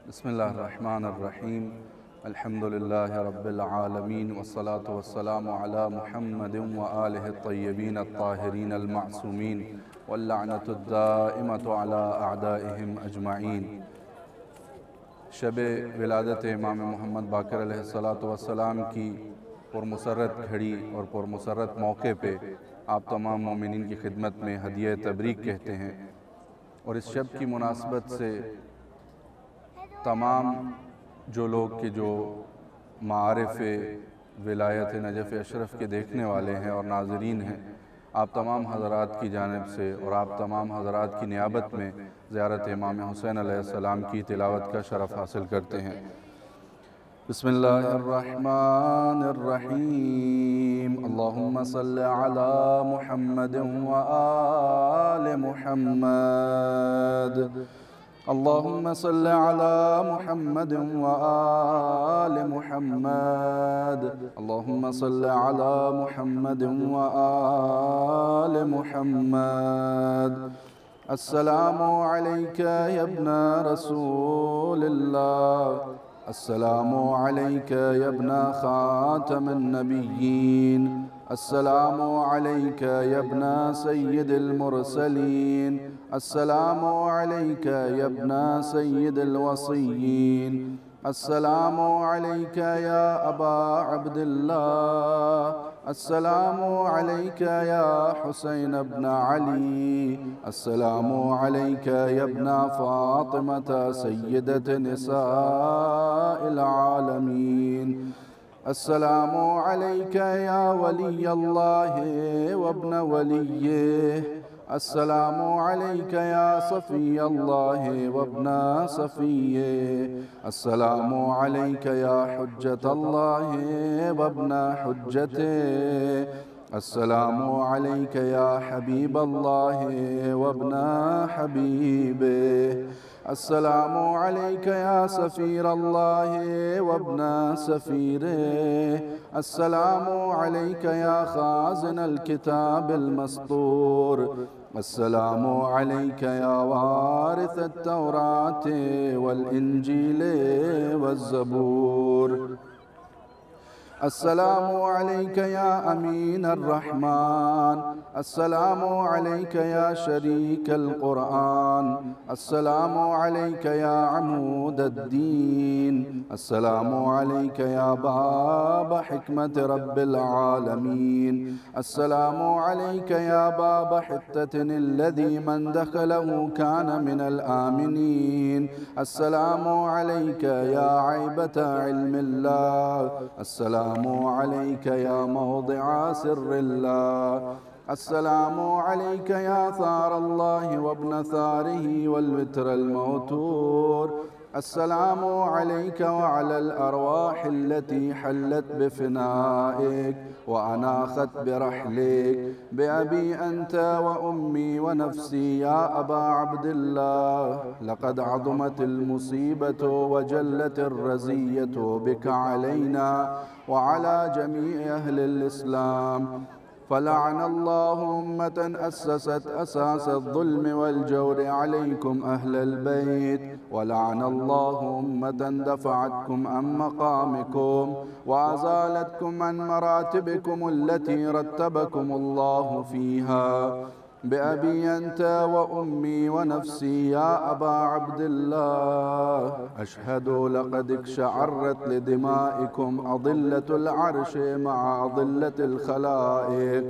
बिस्मिल्लाहिर्रहमानिर्रहीम अल्हम्दुलिल्लाहि रब्बिल आलमीन वस्सलातु वस्सलामु अला मुहम्मदिन व आलिहि तय्यबीन अत्ताहिरीन अल-मासूमीन वल्लअनतु दाइमतु अला अअदाइहिम अजमईन। शब विलादत इमाम मोहम्मद बाक़िर अलैहिस्सलातु वस्सलाम की पुरमसरत घड़ी और पुरमसरत मौके पे आप तमाम मोमिनीन की खिदमत में हदिया तबरीक कहते हैं। और इस शब की मुनासबत से तमाम जो लोग के जो मारिफ़ विलायत नजफ़ अशरफ के देखने वाले हैं और नाज़रीन हैं, आप तमाम हज़रात की जानिब से और आप तमाम हज़रात की नियाबत में ज़ियारत इमाम हुसैन अलैहिस्सलाम की तिलावत का शरफ़ हासिल करते हैं। बिस्मिल्लाहिर्रहमानिर्रहीम। अल्लाहुम्मा सल्लि अला मुहम्मदिन व आलि मुहम्मद। अल्लाहुम्मा सल्लि अला मुहम्मदिन व आलि मुहम्मद। अल्लाहुम्मा सल्लि अला मुहम्मदिन व आलि मुहम्मद। अस्सलामु अलैका या इब्ना रसूलिल्लाह। अस्सलामु अलैका या इब्ना खातमिन नबिय्यीन। अस्सलामु अलैका या इब्ना सय्यिदिल मुरसलीन। अस्सलामु अलैका या इब्ना सय्यिदिल वसिय्यीन। अस्सलामु अलैका या अबा अब्दिल्लाह। अस्सलामु अलैका या हुसैन इब्न अली। अस्सलामु अलैका या इब्ना फातिमता सय्यदत निसाइल आलमीन। अस्सलामु अलैका या वली अल्लाह व इब्न वलिय्यिह। अस्सलामु अलैका या सफ़ी अल्लाह व इब्न सफ़िय्यिह। अस्सलामु अलैका या हुज्जत अल्लाह व इब्न हुज्जतिह। अस्सलामु अलैका या हबीब अल्लाह व इब्न हबीबिह। अस्सलामु अलैका या सफ़ीर अल्लाह व इब्न सफ़ीरिह। अस्सलामु अलैका या खाज़िनल किताबिल मस्तूर। अस्सलामु अलैका या वारिसत तौरात वल इंजील वज़्ज़बूर। अस्सलामु अलैका या अमीन अर्रहमान। अस्सलामु अलैका या शरीकल कुरआन। अस्सलामु अलैका या अमूदद्दीन। अस्सलामु अलैका या बाब हिकमत रब्बिल आलमीन। अस्सलामु अलैका या बाब हित्ततिन अल्लज़ी मन दखलहु कान मिनल आमिनीन। अस्सलामु अलैका या ऐबत इल्मिल्लाह। अस्सलामु अलैका या मौदिअ सिर्रिल्लाह। अस्सलामु अलैका या सारल्लाहि व इब्न सारिही वल वित्रल मौतूर। अस्सलामु अलैका व अलल अरवाहिल्लती हल्लत बिफ़िनाइक व अनाख़त बिरहलिक बिअबी अंत व उम्मी व नफ़्सी या अबा अब्दिल्लाह। लक़द अज़ुमतिल मुसीबतु व जल्लतिर रज़िय्यतु बिका अलैना व अला जमीइ अहलिल इस्लाम। फ़लअनल्लाहु उम्मतन अस्ससत असासज़्ज़ुल्म वल जौर अलैकुम अहलल बैत। व लअनल्लाहु उम्मतन दफ़अतकुम अन मक़ामिकुम व अज़ालतकुम अन मरातिबिकुम अल्लती रत्तबकुमुल्लाहु फ़ीहा। बिअबी अंत व उम्मी व नफ़्सी या अबा अब्दिल्लाह। अशहदु लक़द इक़शअरत लिदिमाइकुम अज़िल्लतुल अर्श मअ अज़िल्लतिल ख़लाइक़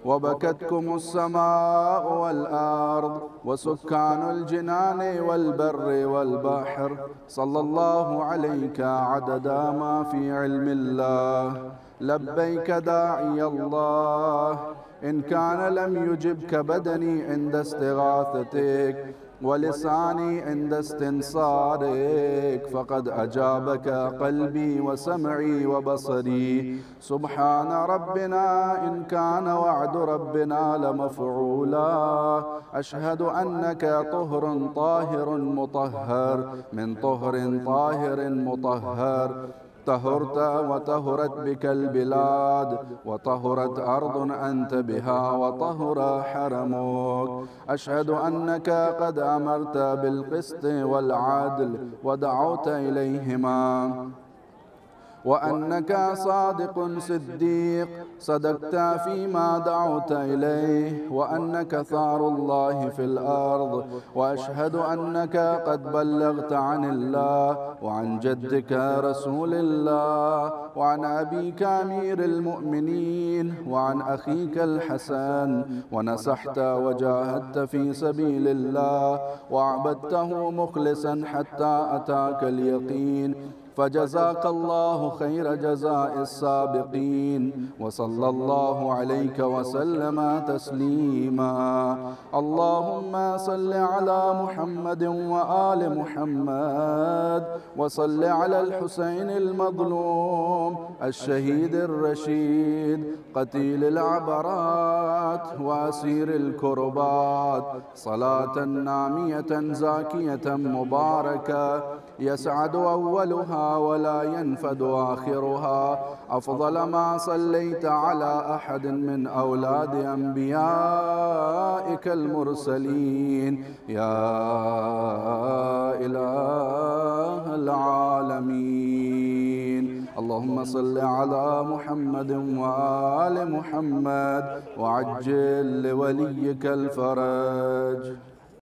व बकतकुमुस समाअ वल अर्द व सुक्कानुल जिनान वल बर्रि वल बहर। सल्लल्लाहु अलैका अददा मा फ़ी इल्मिल्लाह। लब्बैक दाई अल्लाह। इन कान लम युजिबक बदनी इंद इस्तिगासतिक व लिसानी इंद इस्तिनसारिक फ़क़द अजाबक क़ल्बी व समई व बसरी। सुब्हान रब्बिना इन कान वअदु रब्बिना लमफ़ऊला। अशहदु अन्नक तुहरुन ताहिरुन मुतहहर मिन तुहरिन ताहिरिन मुतहहर। طهرت وطهرت بك البلاد، وطهرت أرض أنت بها وطهر حرمك. أشهد أنك قد أمرت بالقسط والعدل ودعوت إليهما، وأنك صادق صديق صدقت فيما دعوت إليه، وأنك ثار الله في الأرض. وأشهد أنك قد بلغت عن الله وعن جدك رسول الله وعن أبيك أمير المؤمنين وعن أخيك الحسن، ونصحت وجاهدت في سبيل الله وعبدته مخلصا حتى أتاك اليقين، فجزاك الله خير جزاء السابقين، وصلى الله عليك وسلم تسليما. اللهم صل على محمد وآل محمد، وصل على الحسين المظلوم الشهيد الرشيد قتيل العبرات وأسير الكربات، صلاة نامية زاكية مباركة يسعد أولها ولا ينفد آخرها، أفضل ما صليت على أحد من أولاد أنبيائك المرسلين يا إله العالمين. اللهم صل على محمد وآل محمد، وعجل لوليك الفرج.